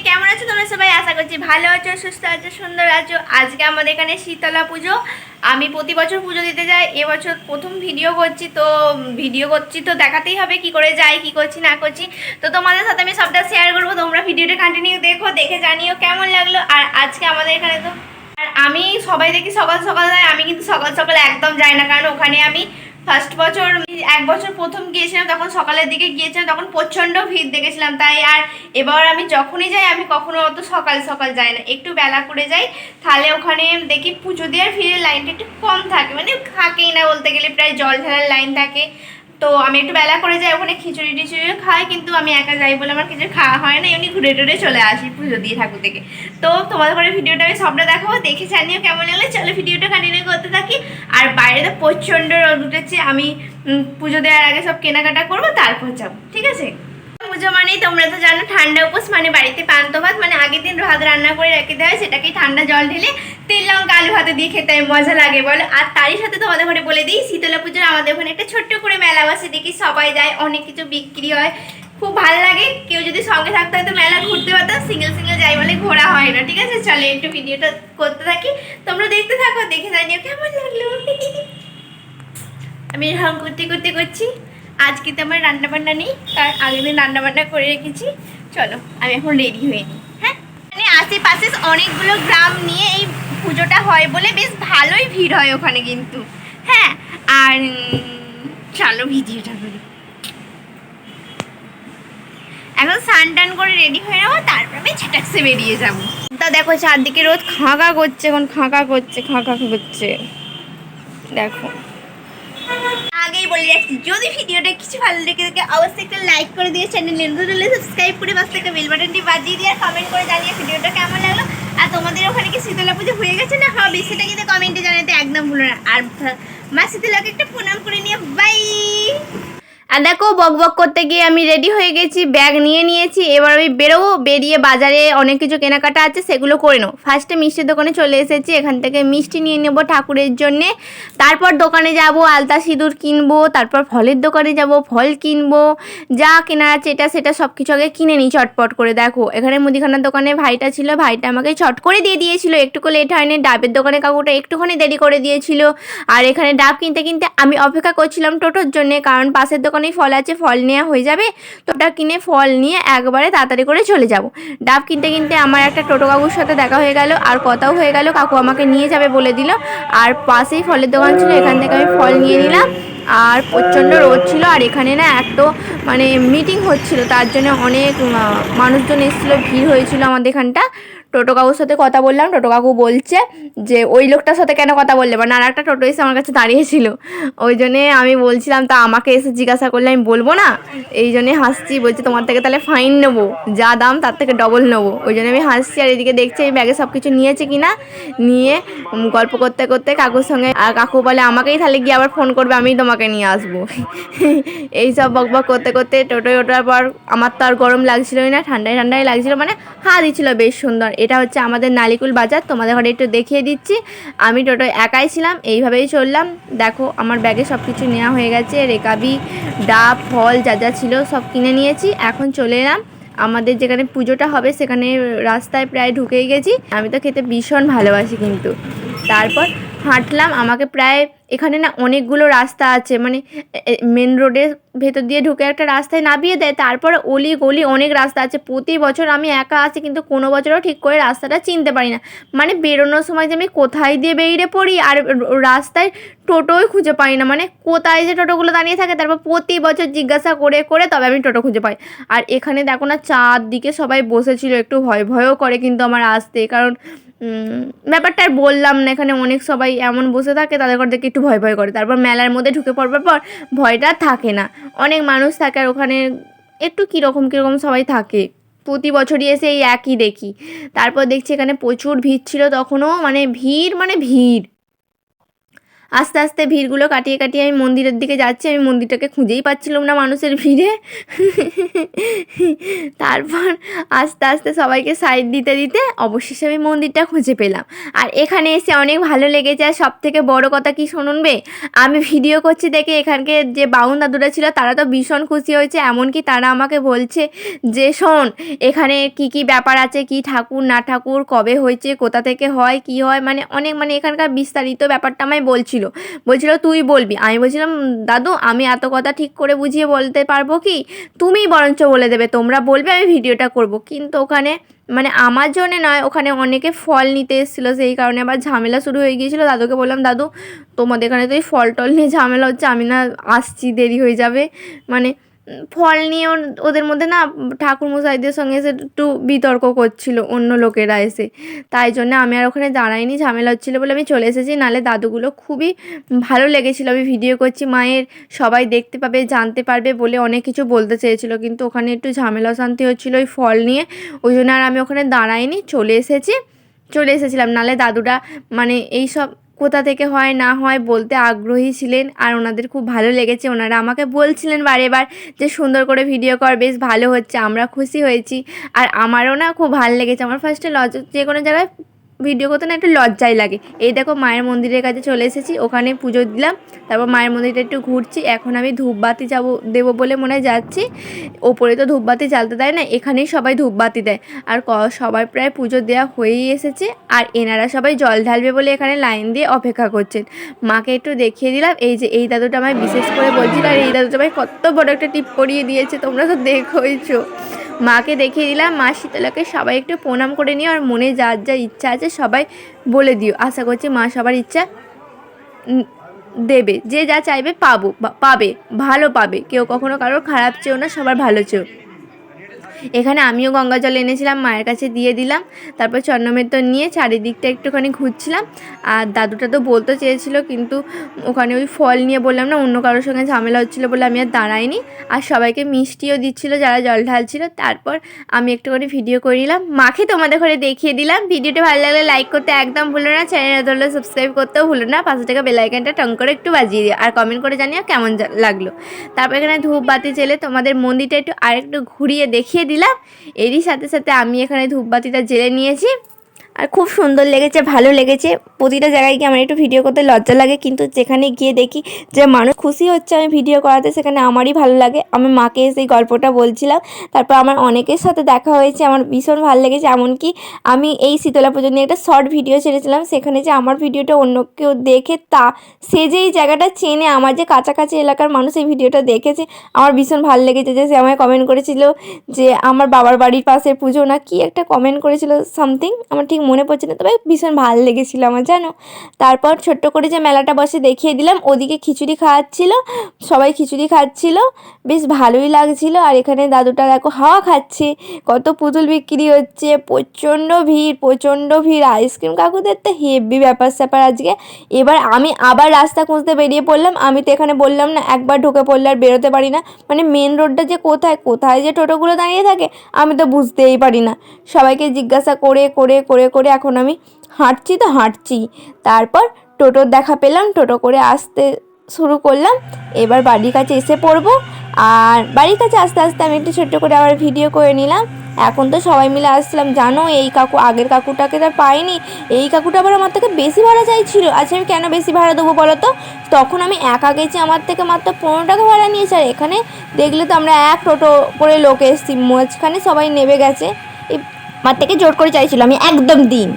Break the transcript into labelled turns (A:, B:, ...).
A: কেমন আছো তোমরা সবাই? আশা করছি ভালো আছো, সুস্থ আছো, সুন্দর আছো। আজকে আমাদের এখানে শীতলা পুজো। আমি প্রতি বছর পুজো দিতে যাই, এবছর প্রথম ভিডিও করছি তো দেখাতেই হবে কি করে যাই, কি করছি না করছি। তো তোমাদের সাথে আমি সবটা শেয়ার করবো। তোমরা ভিডিওটা কন্টিনিউ দেখো, দেখে জানিও কেমন লাগলো। আর আজকে আমাদের এখানে তো আমি সবাই দেখি সকাল সকাল যায়, আমি কিন্তু সকাল সকাল একদম যাই না, কারণ ওখানে আমি ফার্স্ট বছর এক বছর প্রথম গিয়েছিলাম, তখন সকালের দিকে গিয়েছিলাম, তখন প্রচণ্ড ভিড় দেখেছিলাম। তাই আর এবার আমি যখনই যাই আমি কখনো অত সকাল সকাল যাই না, একটু বেলা করে যাই। তাহলে ওখানে দেখি পুজো দেওয়ার ভিড়ের লাইনটা একটু কম থাকে, মানে থাকেই না বলতে গেলে, প্রায় জল ঢালার লাইন থাকে। তো আমি একটু বেলা করে যাই, ওখানে খিচুড়ি টিচুড়িও খাই, কিন্তু আমি একা যাই বলে আমার কিছু খাওয়া হয় না, এমনি ঘুরে টুরে চলে আসি পুজো দিয়ে ঠাকুর থেকে। তো তোমাদের ঘরে ভিডিওটা আমি সবটা দেখাবো, দেখে জানিও কেমন লাগলে। চলো ভিডিওটা কন্টিনিউ করতে থাকি। আর বাইরে তো প্রচণ্ড রোদ উঠেছে, আমি পুজো দেওয়ার আগে সব কেনাকাটা করবো, তারপর যাবো, ঠিক আছে? পুজো মানেই তোমরা তো জানো ঠান্ডা উপোস, মানে বাড়িতে পান্তা ভাত, মানে আগের দিন ভাত রান্না করে রেখে দেওয়া হয়, সেটাকেই ঠান্ডা জল ঢেলে তেল লঙ্কা আলু ভাতে দিয়ে খেতে মজা লাগে বলো। আর তারই সাথে তোমাদের ঘরে বলে দিই, শীতলা পুজোর আমাদের ওখানে একটা ছোট্ট করে মেলা বসে, দেখি সবাই যায়, অনেক কিছু বিক্রি হয়, খুব ভালো লাগে। কেউ যদি সঙ্গে থাকতে হয় তো মেলা ঘুরতে পারতাম, সিঙ্গেল সিঙ্গেল যাই বলে ঘোরা হয় না, ঠিক আছে? চলে একটু ভিডিওটা করতে থাকি, তোমরা দেখতে থাকো, দেখে জানিও কেমন লাগলো। আমি এরকম করতে করতে করছি। আজকে তো আমার রান্নাবান্না নেই, কারণ আগের দিন রান্নাবান্না করে রেখেছি। চলো আমি এখন রেডি হয়ে নিই। হ্যাঁ, মানে আশেপাশে অনেকগুলো গ্রাম নিয়ে এই পুজোটা হয় বলে বেশ ভালোই ভিড় হয় ওখানে কিন্তু। হ্যাঁ, আর চলো ভিডিওটা করি। এখন স্নান টান করে রেডি হয়ে নেবো, তারপর আমি ছেটাক্সে বেরিয়ে যাবো। তা দেখো চারদিকে রোদ খাঁকা করছে, এখন খাঁকা করছে, খাঁকা করছে, দেখো। আগেই বলে রাখছি, যদি ভিডিওটা কিছু ভালো লেগে থাকে অবশ্যই একটা লাইক করে দিয়ে চ্যানেল নতুন হলে সাবস্ক্রাইব করে পাশে একটা বেল বাটনটি বাজিয়ে দিয়ে কমেন্ট করে জানিয়ে ভিডিওটা কেমন লাগলো। আর তোমাদের ওখানে কি শীতলা পুজো হয়ে গেছে না হবে, সেটা কিন্তু কমেন্টে জানাতে একদম ভুলো না। আর মা শীতলাকে একটা প্রণাম করে নিয়ে বাই। আর দেখো বক বক করতে গিয়ে আমি রেডি হয়ে গেছি, ব্যাগ নিয়ে নিয়েছি, এবার আমি বেরোবো। বেরিয়ে বাজারে অনেক কিছু কেনাকাটা আছে, সেগুলো করে নেবো। ফার্স্টে মিষ্টির দোকানে চলে এসেছি, এখান থেকে মিষ্টি নিয়ে নেবো ঠাকুরের জন্যে। তারপর দোকানে যাব, আলতা সিঁদুর কিনবো, তারপর ফলের দোকানে যাব, ফল কিনবো, যা কেনা আছে এটা সেটা সব কিছু আগে কিনে নিই চটপট করে। দেখো এখানে মুদিখানার দোকানে ভাইটা ছিল, ভাইটা আমাকে চট করে দিয়ে দিয়েছিল, একটুকু লেট হয়নি। ডাবের দোকানে কাকুটা একটুখানি দেরি করে দিয়েছিল। আর এখানে ডাব কিনতে কিনতে আমি অপেক্ষা করছিলাম টোটোর জন্যে, কারণ পাশের দোকানেই ফল আছে, ফল নেওয়া হয়ে যাবে। তো ওটা কিনে ফল নিয়ে একবারে তাড়াতাড়ি করে চলে যাব। ডাব কিনতে কিনতে আমার একটা টোটো কাকুর সাথে দেখা হয়ে গেল, আর কথাও হয়ে গেল, কাকু আমাকে নিয়ে যাবে বলে দিল। আর পাশেই ফলের দোকান ছিল, এখান থেকে আমি ফল নিয়ে নিলাম। আর প্রচণ্ড রোদ ছিল, আর এখানে না এত মানে মিটিং হচ্ছিল, তার জন্য অনেক মানুষজন এসেছিলো, ভিড় হয়েছিল আমাদের এখানটা। টোটো কাকুর সাথে কথা বললাম, টোটো কাকু বলছে যে ওই লোকটার সাথে কেন কথা বললে, মানে আর একটা টোটো এসে আমার কাছে দাঁড়িয়েছিল, ওই জন্যে আমি বলছিলাম, তা আমাকে এসে জিজ্ঞাসা করলে আমি বলবো না, এই জন্যে হাসছি। বলছি তোমার থেকে তাহলে ফাইন নেবো, যা দাম তার থেকে ডবল নেবো। ওই জন্য আমি হাসছি। আর এদিকে দেখছি এই ব্যাগে সব কিছু নিয়েছে কিনা, নিয়ে গল্প করতে করতে কাকুর সঙ্গে, আর কাকু বলে আমাকেই তাহলে গিয়ে আবার ফোন করবে, আমিই তোমাকে নিয়ে আসবো। এইসব বক বক করতে করতে টোটোয় ওঠার পর আমার তো আর গরম লাগছিলই না, ঠান্ডায় ঠান্ডায় লাগছিলো, মানে হাওয়া দিচ্ছিল বেশ সুন্দর। এটা হচ্ছে আমাদের নালিকুল বাজার, তোমাদের ঘরে একটু দেখিয়ে দিচ্ছি। আমি টোটোয় একাই ছিলাম, এইভাবেই চললাম। দেখো আমার ব্যাগে সব কিছু নেওয়া হয়ে গেছে, রেকাবি, ডাব, ফল যা যা ছিল সব কিনে নিয়েছি। এখন চলে এলাম আমাদের যেখানে পুজোটা হবে, সেখানে রাস্তায় প্রায় ঢুকেই গেছি। আমি তো খেতে ভীষণ ভালোবাসি কিন্তু। তারপর হাঁটলাম, আমাকে প্রায় এখানে না অনেকগুলো রাস্তা আছে, মানে মেন রোডের ভেতর দিয়ে ঢুকে একটা রাস্তায় নামিয়ে দেয়, তারপর অলি গলি অনেক রাস্তা আছে। প্রতি বছর আমি একা আছি, কিন্তু কোনো বছরও ঠিক করে রাস্তাটা চিনতে পারি না, মানে বেরোনোর সময় যে আমি কোথায় দিয়ে বেরিয়ে পড়ি, আর রাস্তায় টোটোই খুঁজে পাই না, মানে কোথায় যে টোটোগুলো দাঁড়িয়ে থাকে, তারপর প্রতি বছর জিজ্ঞাসা করে করে তবে আমি টোটো খুঁজে পাই। আর এখানে দেখো না চারদিকে সবাই বসেছিল, একটু ভয় ভয়ও করে কিন্তু আমার আসতে, কারণ ব্যাপারটা আর বললাম না, এখানে অনেক সবাই এমন বসে থাকে, তাদের ঘর থেকে একটু ভয় ভয় করে। তারপর মেলার মধ্যে ঢুকে পড়বার পর ভয়টা থাকে না, অনেক মানুষ থাকে, আর ওখানে একটু কীরকম কীরকম সবাই থাকে। প্রতি বছরই এসে এই একই দেখি। তারপর দেখছি এখানে প্রচুর ভিড় ছিল তখনও, মানে ভিড় মানে ভিড়। আস্তে আস্তে ভিড়গুলো কাটিয়ে কাটিয়ে আমি মন্দিরের দিকে যাচ্ছি। আমি মন্দিরটাকে খুঁজেই পাচ্ছিলাম না মানুষের ভিড়ে। তারপর আস্তে আস্তে সবাইকে সাইড দিতে দিতে অবশেষে আমি মন্দিরটা খুঁজে পেলাম। আর এখানে এসে অনেক ভালো লেগেছে। আর সব থেকে বড় কথা কি শুনুনবে, আমি ভিডিও করছি দেখে এখানকার যে বাউন দাদুরা ছিল তারা তো ভীষণ খুশি হয়েছে। এমনকি তারা আমাকে বলছে যে শোন, এখানে কি কি ব্যাপার আছে, কি ঠাকুর না ঠাকুর, কবে হয়েছে, কোথা থেকে হয়, কি হয়, মানে অনেক মানে এখানকার বিস্তারিত ব্যাপারটা আমায় বলছিল তুই বলবি। আমি বলছিলাম দাদু আমি এত কথা ঠিক করে বুঝিয়ে বলতে পারবো কি, তুমিই বরঞ্চ বলে দেবে, তোমরা বলবে আমি ভিডিওটা করব। কিন্তু ওখানে মানে আমার জন্যে নয়, ওখানে অনেকে ফল নিতে এসেছিলো, সেই কারণে আবার ঝামেলা শুরু হয়ে গিয়েছিলো। দাদুকে বললাম দাদু তোমাদের এখানে তো এই ফল টল নিয়ে ঝামেলা হচ্ছে, আমি না আসছি, দেরি হয়ে যাবে। মানে ফল নিয়ে ওদের মধ্যে না ঠাকুরমশাইদের সঙ্গে এসে একটু বিতর্ক করছিল অন্য লোকেরা এসে, তাই জন্য আমি আর ওখানে দাঁড়াইনি, ঝামেলা হচ্ছিলো বলে আমি চলে এসেছি। নাহলে দাদুগুলো খুবই ভালো লেগেছিলো, আমি ভিডিও করছি মায়ের, সবাই দেখতে পাবে জানতে পারবে বলে অনেক কিছু বলতে চেয়েছিলো, কিন্তু ওখানে একটু ঝামেলা শান্তি হচ্ছিলো ওই ফল নিয়ে, ওই জন্য আর আমি ওখানে দাঁড়াইনি, চলে এসেছিলাম। নাহলে দাদুরা মানে এই সব কোথা থেকে হয় না হয় বলতে আগ্রহী ছিলেন। আর ওনাদের খুব ভালো লেগেছে, ওনারা আমাকে বলছিলেন বারেবার যে সুন্দর করে ভিডিও কর, বেশ ভালো হচ্ছে, আমরা খুশি হয়েছি। আর আমারও না খুব ভালো লেগেছে। আমার ফার্স্টে যে কোনো জায়গায় ভিডিও করতে না একটু লজ্জাই লাগে। এই দেখো মায়ের মন্দিরের কাছে চলে এসেছি, ওখানে পুজো দিলাম, তারপর মায়ের মন্দিরটা একটু ঘুরছি। এখন আমি ধূপবাতি দেবো বলে মনে হয় যাচ্ছি। ওপরে তো ধূপবাতি জ্বালতে দেয় না, এখানেই সবাই ধূপবাতি দেয়। আর সবার প্রায় পুজো দেওয়া হয়েই এসেছে, আর এনারা সবাই জল ঢালবে বলে এখানে লাইন দিয়ে অপেক্ষা করছেন। মাকে একটু দেখিয়ে দিলাম, এই যে এই দাদুটা আমায় বিশেষ করে বলছিল, আর এই দাদুটা আমায় কত বড় একটা টিপ পরিয়ে দিয়েছে, তোমরা তো দেখোইছো। মাকে দেখিয়ে দিলাম, মা শীতলাকে সবাই একটু প্রণাম করে নিও, আর মনে যার যা ইচ্ছা আছে সবাই বলে দিও। আশা করছি মা সবার ইচ্ছা দেবে, যে যা চাইবে পাবে, ভালো পাবে। কেউ কখনো কারোর খারাপ চেও না, সবার ভালো চেও। এখানে আমিও গঙ্গা জল এনেছিলাম, মায়ের কাছে দিয়ে দিলাম। তারপর চন্দ্রমেত্তর নিয়ে চারিদিকটা একটুখানি ঘুরছিলাম। আর দাদুটা তো বলতে চেয়েছিল, কিন্তু ওখানে ওই ফল নিয়ে বললাম না, অন্য কারোর সঙ্গে ঝামেলা হচ্ছিলো বলে আমি আর দাঁড়াইনি। আর সবাইকে মিষ্টিও দিচ্ছিলো যারা জল ঢালছিল। তারপর আমি একটুখানি ভিডিও করে নিলাম, মাকে তোমাদের ঘরে দেখিয়ে দিলাম। ভিডিওটা ভালো লাগলে লাইক করতে একদম ভুলো না, চ্যানেল ধরলে সাবস্ক্রাইব করতেও ভুলো না, পাশে থেকে বেল আইকনটা টং করে একটু বাজিয়ে দিও, আর কমেন্ট করে জানিও কেমন লাগলো। তারপর এখানে ধূপ বাতি জ্বেলে তোমাদের মন্দিরটা আরেকটু ঘুরিয়ে দেখিয়ে দিলাম। এরই সাথে সাথে আমি এখানে ধূপবাতিটা জ্বেলে নিয়েছি, আর খুব সুন্দর লেগেছে, ভালো লেগেছে। প্রতিটা জায়গায় গিয়ে আমার একটু ভিডিও করতে লজ্জা লাগে, কিন্তু যেখানে গিয়ে দেখি যে মানুষ খুশি হচ্ছে আমি ভিডিও করাতে, সেখানে আমারই ভালো লাগে। আমি মাকে সেই গল্পটা বলছিলাম, তারপর আমার অনেকের সাথে দেখা হয়েছে, আমার ভীষণ ভালো লেগেছে। এমনকি আমি এই শীতলা পুজো নিয়ে একটা শর্ট ভিডিও ছেড়েছিলাম, সেখানে যে আমার ভিডিওটা অন্য কেউ দেখে সে যে এই জায়গাটা চেনে, আমার যে কাছাকাছি এলাকার মানুষ এই ভিডিওটা দেখেছে, আমার ভীষণ ভালো লেগেছে। যে সে আমায় কমেন্ট করেছিল যে আমার বাবার বাড়ির পাশের পুজো না কি একটা কমেন্ট করেছিল, সামথিং আমার ঠিক মনে পড়ছে না, তবে ভীষণ ভালো লেগেছিলো আমার, জানো। তারপর ছোট্ট করে যে মেলাটা বসে দেখিয়ে দিলাম, ওদিকে খিচুড়ি খাওয়াচ্ছিল, সবাই খিচুড়ি খাচ্ছিল, বেশ ভালোই লাগছিল। আর এখানে দাদুটা দেখো হাওয়া খাচ্ছে, কত পুতুল বিক্রি হচ্ছে, প্রচণ্ড ভিড়। আইসক্রিম কাকুদের তো হেভি ব্যাপার স্যাপার আজকে। এবার আমি আবার রাস্তা খুঁজতে বেরিয়ে পড়লাম। আমি তো এখানে বললাম না, একবার ঢুকে পড়লে আর বেরোতে পারি না, মানে মেন রোডটা যে কোথায় যে টোটোগুলো দাঁড়িয়ে থাকে আমি তো বুঝতেই পারি না। সবাইকে জিজ্ঞাসা করে করে করে করে এখন আমি হাঁটছি। তারপর টোটোর দেখা পেলাম, টোটো করে আসতে শুরু করলাম। এবার বাড়ির কাছে এসে পড়বো। আর বাড়ির কাছে আস্তে আস্তে আমি একটু ছোট্ট করে আবার ভিডিও করে নিলাম। এখন তো সবাই মিলে আসছিলাম, জানো এই কাকু, আগের কাকুটাকে তো পাইনি, এই কাকুটা আবার আমার থেকে বেশি ভাড়া চাইছিল। আচ্ছা আমি কেন বেশি ভাড়া দেবো বলো তো? তখন আমি একা গেছি, আমার থেকে মাত্র 15 টাকা ভাড়া নিয়েছে। আর এখানে দেখলে তো আমরা এক টোটো করে লোক এসেছি, মাঝখানে সবাই নেমে গেছে, আমার থেকে জোর করে চাইছিল আমি একদম দিন।